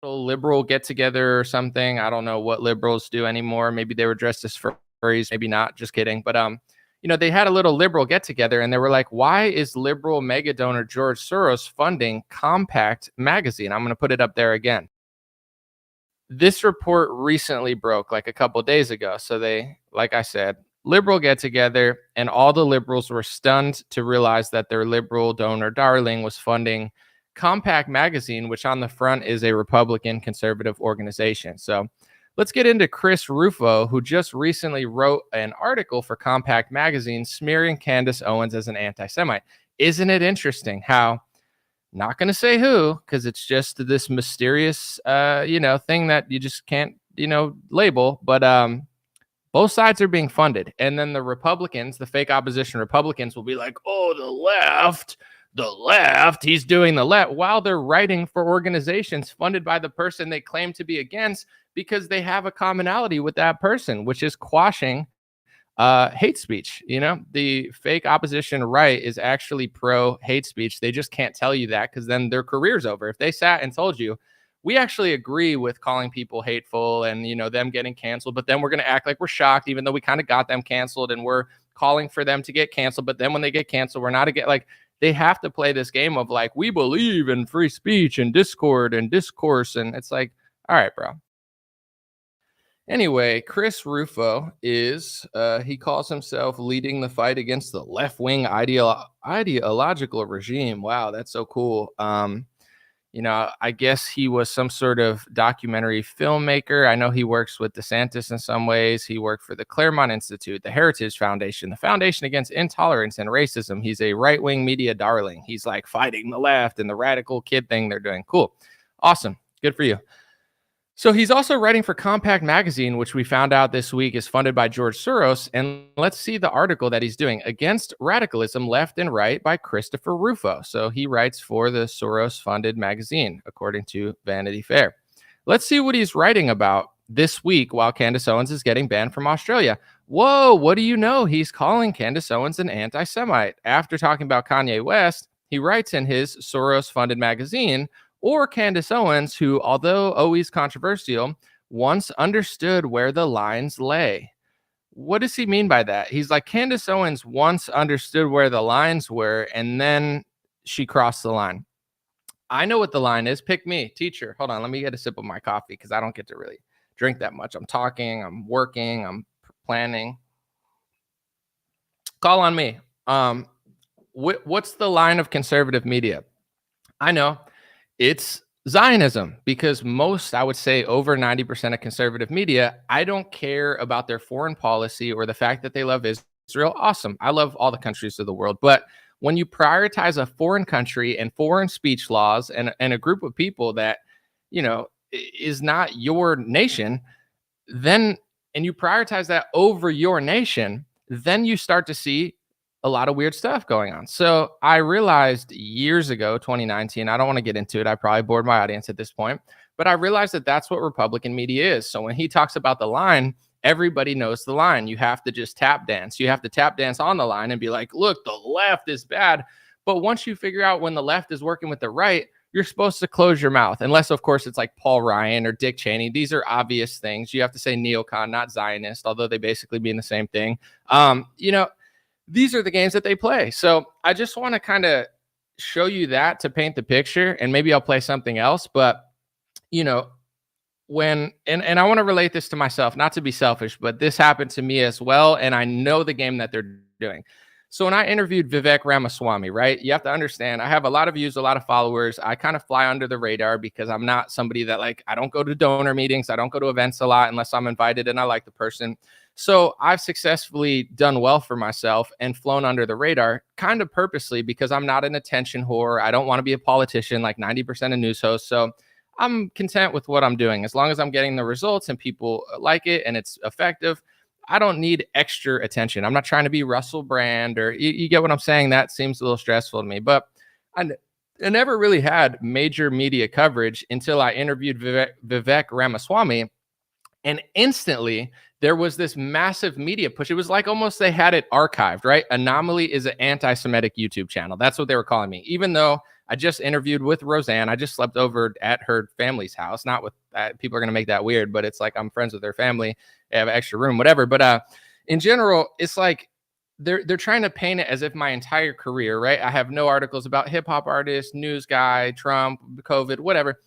little liberal get together or something. I don't know what liberals do anymore. Maybe they were dressed as furries, maybe not. Just kidding. But they had a little liberal get together, and they were like, "Why is liberal mega donor George Soros funding Compact magazine?" I'm going to put it up there again. This report recently broke like a couple days ago. So they, like I said, liberal get together, and all the liberals were stunned to realize that their liberal donor darling was funding Compact magazine, which on the front is a Republican conservative organization. So let's get into Chris Rufo, who just recently wrote an article for Compact magazine smearing Candace Owens as an anti-Semite. Isn't it interesting how, not going to say who, because it's just this mysterious, thing that you just can't, label. But both sides are being funded. And then the Republicans, the fake opposition Republicans, will be like, oh, the left, he's doing the left, while they're writing for organizations funded by the person they claim to be against, because they have a commonality with that person, which is quashing hate speech. The fake opposition right is actually pro hate speech. They just can't tell you that, because then their career's over. If they sat and told you, we actually agree with calling people hateful and them getting canceled, but then we're going to act like we're shocked, even though we kind of got them canceled, and we're calling for them to get canceled, but then when they get canceled, we're not again. Like, they have to play this game of like, we believe in free speech and discord and discourse, and it's like, all right, bro. Anyway, Chris Rufo is, he calls himself leading the fight against the left-wing ideological regime. Wow, that's so cool. I guess he was some sort of documentary filmmaker. I know he works with DeSantis in some ways. He worked for the Claremont Institute, the Heritage Foundation, the Foundation Against Intolerance and Racism. He's a right-wing media darling. He's like fighting the left and the radical kid thing they're doing. Cool. Awesome. Good for you. So he's also writing for Compact magazine, which we found out this week is funded by George Soros. And let's see the article that he's doing, Against Radicalism, Left and Right, by Christopher Rufo. So he writes for the Soros-funded magazine, according to Vanity Fair. Let's see what he's writing about this week while Candace Owens is getting banned from Australia. Whoa, what do you know? He's calling Candace Owens an anti-Semite. After talking about Kanye West, he writes in his Soros-funded magazine, or Candace Owens, who, although always controversial, once understood where the lines lay. What does he mean by that? He's like, Candace Owens once understood where the lines were, and then she crossed the line. I know what the line is. Pick me, teacher. Hold on, let me get a sip of my coffee, because I don't get to really drink that much. I'm talking, I'm working, I'm planning. Call on me. What's the line of conservative media? I know. It's Zionism, because most, I would say over 90% of conservative media, I don't care about their foreign policy or the fact that they love Israel. Awesome. I love all the countries of the world. But when you prioritize a foreign country and foreign speech laws and a group of people that, is not your nation, then, and you prioritize that over your nation, then you start to see a lot of weird stuff going on. So I realized years ago, 2019, I don't want to get into it. I probably bored my audience at this point, but I realized that that's what Republican media is. So when he talks about the line, everybody knows the line. You have to just tap dance. You have to tap dance on the line and be like, look, the left is bad. But once you figure out when the left is working with the right, you're supposed to close your mouth. Unless, of course, it's like Paul Ryan or Dick Cheney. These are obvious things. You have to say NeoCon, not Zionist, although they basically mean the same thing. These are the games that they play. So I just want to kind of show you that to paint the picture, and maybe I'll play something else. But, when, and I want to relate this to myself, not to be selfish, but this happened to me as well. And I know the game that they're doing. So when I interviewed Vivek Ramaswamy, right, you have to understand, I have a lot of views, a lot of followers. I kind of fly under the radar because I'm not somebody that, like, I don't go to donor meetings. I don't go to events a lot unless I'm invited and I like the person. So I've successfully done well for myself and flown under the radar kind of purposely, because I'm not an attention whore. I don't want to be a politician like 90% of news hosts. So I'm content with what I'm doing. As long as I'm getting the results and people like it and it's effective, I don't need extra attention. I'm not trying to be Russell Brand, or you get what I'm saying? That seems a little stressful to me, but I never really had major media coverage until I interviewed Vivek Ramaswamy. And instantly there was this massive media push. It was like almost they had it archived, right? Anomaly is an anti-Semitic YouTube channel. That's what they were calling me. Even though I just interviewed with Roseanne. I just slept over at her family's house. Not with people are going to make that weird, but it's like I'm friends with their family. They have an extra room, whatever. But in general, it's like they're trying to paint it as if my entire career, right? I have no articles about hip hop artists, news guy, Trump, COVID, whatever.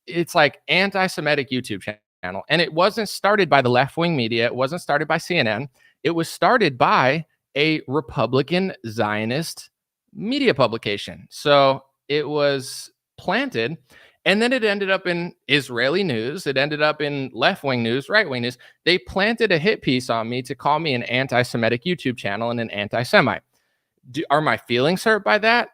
It's like anti-Semitic YouTube channel. And it wasn't started by the left-wing media. It wasn't started by CNN. It was started by a Republican Zionist media publication. So it was planted, and then it ended up in Israeli news. It ended up in left-wing news, right-wing news. They planted a hit piece on me to call me an anti-Semitic YouTube channel and an anti-Semite. Are my feelings hurt by that?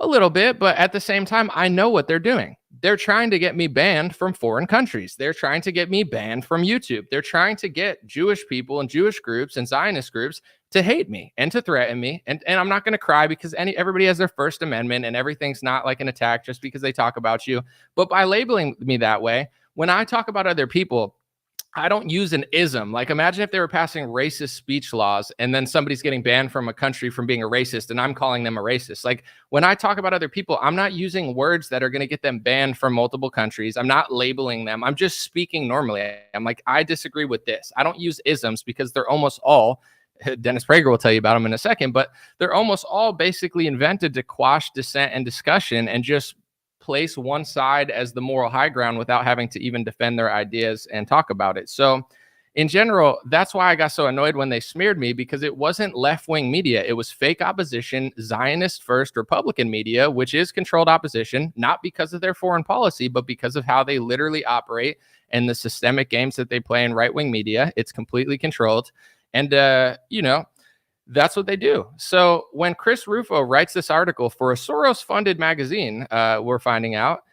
A little bit, but at the same time, I know what they're doing. They're trying to get me banned from foreign countries. They're trying to get me banned from YouTube. They're trying to get Jewish people and Jewish groups and Zionist groups to hate me and to threaten me. And I'm not going to cry because everybody has their First Amendment and everything's not like an attack just because they talk about you. But by labeling me that way, when I talk about other people, I don't use an ism. Like, imagine if they were passing racist speech laws and then somebody's getting banned from a country from being a racist and I'm calling them a racist. Like, when I talk about other people, I'm not using words that are going to get them banned from multiple countries. I'm not labeling them. I'm just speaking normally. I'm like, I disagree with this. I don't use isms because they're almost all, Dennis Prager will tell you about them in a second, but they're almost all basically invented to quash dissent and discussion and just place one side as the moral high ground without having to even defend their ideas and talk about it. So in general, that's why I got so annoyed when they smeared me, because it wasn't left-wing media. It was fake opposition, Zionist first Republican media, which is controlled opposition, not because of their foreign policy, but because of how they literally operate and the systemic games that they play in right-wing media. It's completely controlled. And, that's what they do. So when Chris Rufo writes this article for a Soros-funded magazine, we're finding out,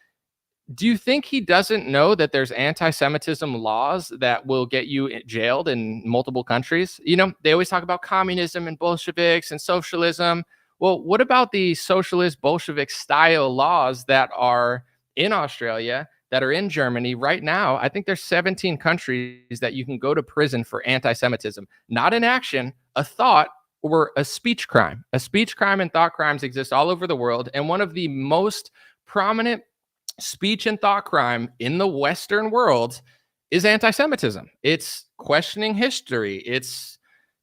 do you think he doesn't know that there's anti-Semitism laws that will get you jailed in multiple countries? They always talk about communism and Bolsheviks and socialism. Well, what about the socialist Bolshevik style laws that are in Australia, that are in Germany right now? I think there's 17 countries that you can go to prison for anti-Semitism, not an action, a thought, or a speech crime. A speech crime and thought crimes exist all over the world. And one of the most prominent speech and thought crime in the Western world is anti-Semitism. It's questioning history. It's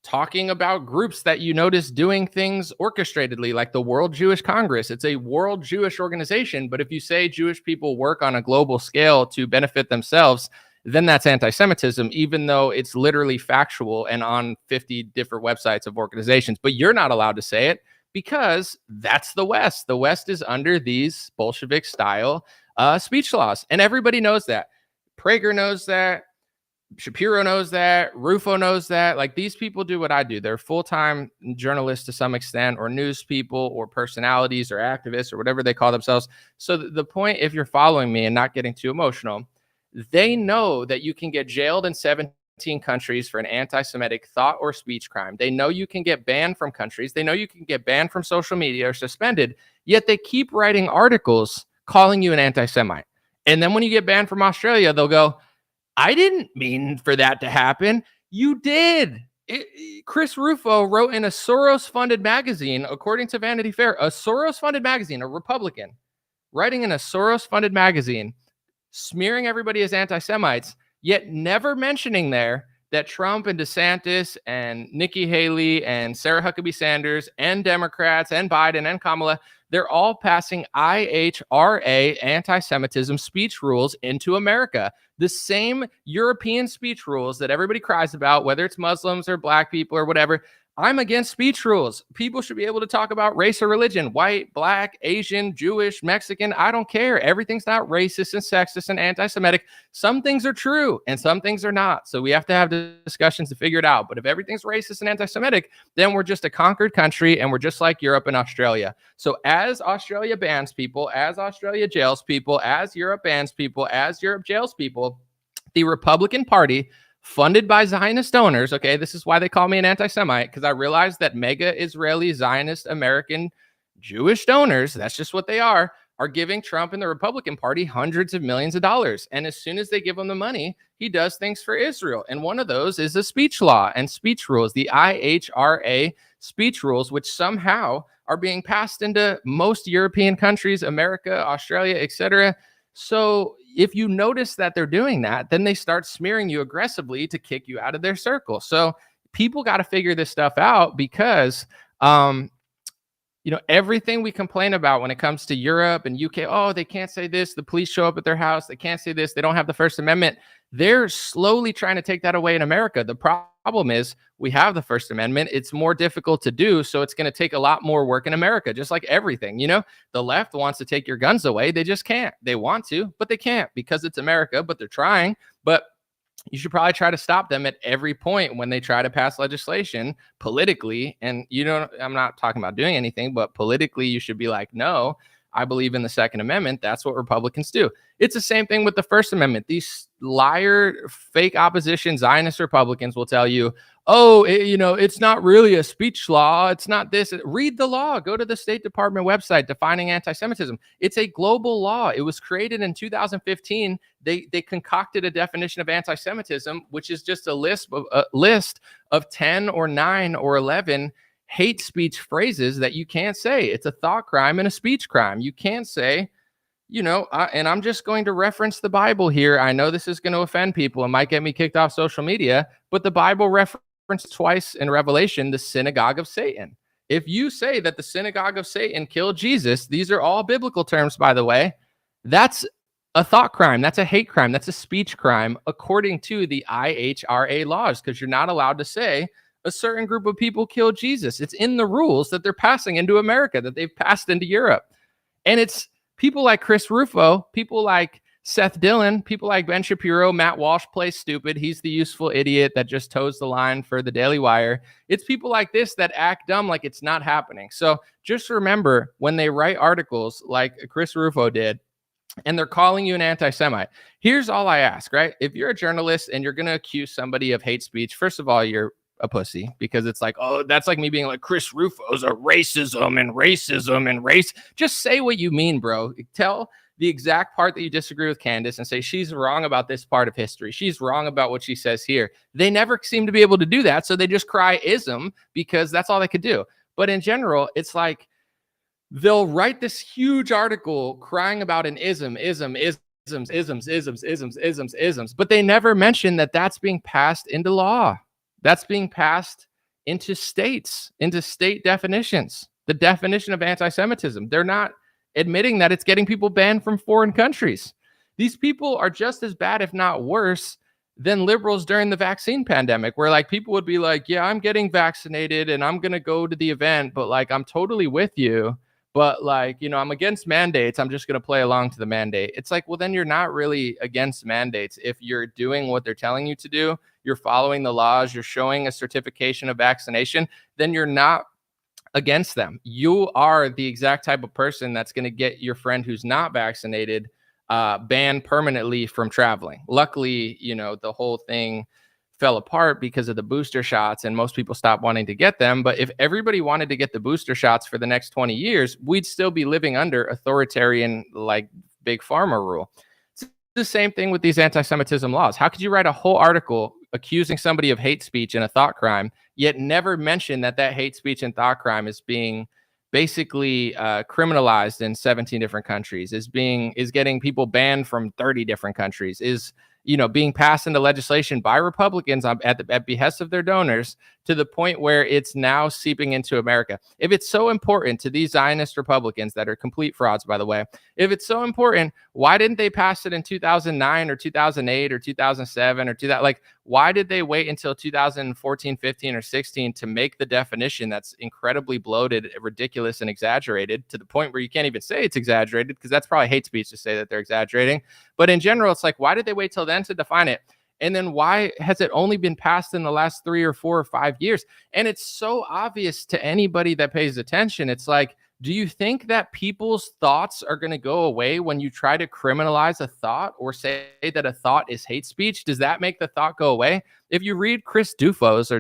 talking about groups that you notice doing things orchestratedly, like the World Jewish Congress. It's a world Jewish organization, but if you say Jewish people work on a global scale to benefit themselves, then that's anti-Semitism, even though it's literally factual and on 50 different websites of organizations. But you're not allowed to say it because that's the West. The West is under these Bolshevik-style speech laws, and everybody knows that. Prager knows that. Shapiro knows that. Rufo knows that. Like, these people do what I do. They're full-time journalists to some extent, or news people, or personalities, or activists, or whatever they call themselves. So the point, if you're following me and not getting too emotional, they know that you can get jailed in 17 countries for an anti-Semitic thought or speech crime. They know you can get banned from countries. They know you can get banned from social media or suspended, yet they keep writing articles calling you an anti-Semite. And then when you get banned from Australia, they'll go, I didn't mean for that to happen. You did. Chris Rufo wrote in a Soros-funded magazine, according to Vanity Fair, a Soros-funded magazine, a Republican, writing in a Soros-funded magazine, smearing everybody as anti-Semites, yet never mentioning there that Trump and DeSantis and Nikki Haley and Sarah Huckabee Sanders and Democrats and Biden and Kamala, they're all passing IHRA, anti-Semitism speech rules into America. The same European speech rules that everybody cries about, whether it's Muslims or black people or whatever. I'm against speech rules. People should be able to talk about race or religion, white, black, Asian, Jewish, Mexican. I don't care. Everything's not racist and sexist and anti-Semitic. Some things are true and some things are not. So we have to have discussions to figure it out. But if everything's racist and anti-Semitic, then we're just a conquered country and we're just like Europe and Australia. So as Australia bans people, as Australia jails people, as Europe bans people, as Europe jails people, the Republican Party, funded by Zionist donors. Okay, this is why they call me an anti-Semite, because I realized that mega Israeli, Zionist, American, Jewish donors, that's just what they are are giving Trump and the Republican Party hundreds of millions of dollars. And as soon as they give him the money, he does things for Israel. And one of those is the speech law and speech rules, the IHRA speech rules, which somehow are being passed into most European countries, America, Australia, etc. So if you notice that they're doing that, then they start smearing you aggressively to kick you out of their circle. So people got to figure this stuff out because everything we complain about when it comes to Europe and UK, oh, they can't say this. The police show up at their house. They can't say this. They don't have the First Amendment. They're slowly trying to take that away in America. The problem is we have the First Amendment. It's more difficult to do. So it's going to take a lot more work in America, just like everything. The left wants to take your guns away. They just can't. They want to, but they can't because it's America, but they're trying. But you should probably try to stop them at every point when they try to pass legislation politically. And I'm not talking about doing anything, but politically, you should be like, no, I believe in the Second Amendment. That's what Republicans do. It's the same thing with the First Amendment. These liar, fake opposition Zionist Republicans will tell you, oh, it's not really a speech law. It's not this. Read the law. Go to the State Department website defining anti-Semitism. It's a global law. It was created in 2015. They concocted a definition of anti-Semitism, which is just a list of 10 or 9 or 11 hate speech phrases that you can't say. It's a thought crime and a speech crime. You can't say, and I'm just going to reference the Bible here. I know this is going to offend people and might get me kicked off social media, but the Bible references twice in Revelation the synagogue of Satan. If you say that the synagogue of Satan killed Jesus, these are all biblical terms, by the way, that's a thought crime. That's a hate crime. That's a speech crime, according to the IHRA laws, because you're not allowed to say a certain group of people killed Jesus. It's in the rules that they're passing into America, that they've passed into Europe. And it's people like Chris Rufo, people like Seth Dillon, people like Ben Shapiro, Matt Walsh plays stupid. He's the useful idiot that just toes the line for the Daily Wire. It's people like this that act dumb like it's not happening. So just remember, when they write articles like Chris Rufo did, and they're calling you an anti-Semite, here's all I ask, right? If you're a journalist and you're going to accuse somebody of hate speech, first of all, you're a pussy, because it's like, oh, that's like me being like, Chris Rufo's a racism and race. Just say what you mean, bro. Tell the exact part that you disagree with Candace and say she's wrong about this part of history. She's wrong about what she says here. They never seem to be able to do that. So they just cry ism because that's all they could do. But in general, it's like they'll write this huge article crying about an isms, but they never mention that that's being passed into law. That's being passed into states, into state definitions, the definition of anti-Semitism. They're not admitting that it's getting people banned from foreign countries. These people are just as bad, if not worse, than liberals during the vaccine pandemic, where like people would be like, yeah, I'm getting vaccinated and I'm going to go to the event, but like, I'm totally with you. But like, I'm against mandates. I'm just going to play along to the mandate. It's like, well, then you're not really against mandates. If you're doing what they're telling you to do, you're following the laws, you're showing a certification of vaccination, then you're not against them. You are the exact type of person that's going to get your friend who's not vaccinated banned permanently from traveling. Luckily, the whole thing fell apart because of the booster shots and most people stopped wanting to get them. But if everybody wanted to get the booster shots for the next 20 years, we'd still be living under authoritarian, like big pharma rule. It's the same thing with these anti-Semitism laws. How could you write a whole article accusing somebody of hate speech and a thought crime, yet never mention that hate speech and thought crime is being basically criminalized in 17 different countries, is getting people banned from 30 different countries, is being passed into legislation by Republicans at behest of their donors, to the point where it's now seeping into America. If it's so important to these Zionist Republicans that are complete frauds, by the way, if it's so important, why didn't they pass it in 2009 or 2008 or 2007 or why did they wait until 2014, 15 or 16 to make the definition that's incredibly bloated, ridiculous and exaggerated to the point where you can't even say it's exaggerated, because that's probably hate speech to say that they're exaggerating. But in general, it's like, why did they wait till then to define it? And then why has it only been passed in the last 3 or 4 or 5 years? And it's so obvious to anybody that pays attention. It's like, do you think that people's thoughts are going to go away when you try to criminalize a thought or say that a thought is hate speech? Does that make the thought go away? If you read Chris Doofus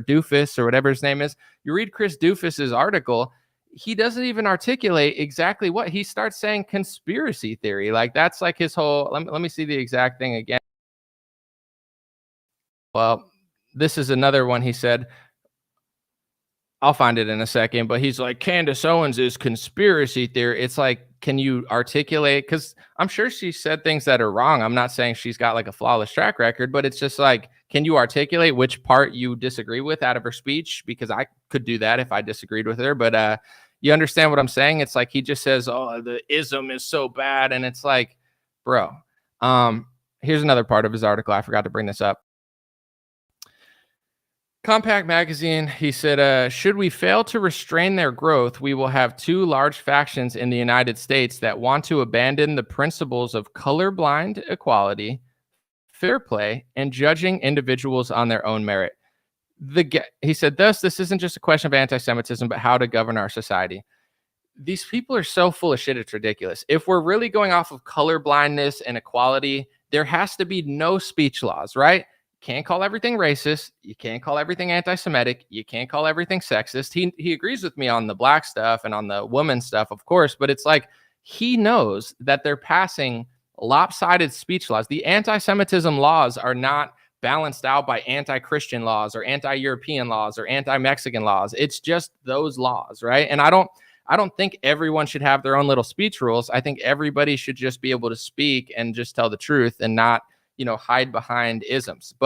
or whatever his name is, you read Chris Doofus's article, he doesn't even articulate exactly what he starts saying conspiracy theory. Like that's like his whole let me see the exact thing again. Well, this is another one he said. I'll find it in a second, but he's like, Candace Owens is conspiracy theory. It's like, can you articulate? Because I'm sure she said things that are wrong. I'm not saying she's got like a flawless track record, but it's just like, can you articulate which part you disagree with out of her speech? Because I could do that if I disagreed with her. But you understand what I'm saying? It's like he just says, oh, the ism is so bad. And it's like, bro, here's another part of his article. I forgot to bring this up. Compact Magazine, he said, should we fail to restrain their growth, we will have two large factions in the United States that want to abandon the principles of colorblind equality, fair play, and judging individuals on their own merit. He said, thus, this isn't just a question of anti-Semitism, but how to govern our society. These people are so full of shit, it's ridiculous. If we're really going off of colorblindness and equality, there has to be no speech laws, right? Can't call everything racist. You can't call everything anti-Semitic. You can't call everything sexist. He agrees with me on the black stuff and on the woman stuff, of course, but it's like he knows that they're passing lopsided speech laws. The anti-Semitism laws are not balanced out by anti-Christian laws or anti-European laws or anti-Mexican laws. It's just those laws, right? And I don't think everyone should have their own little speech rules. I think everybody should just be able to speak and just tell the truth and not, hide behind isms. But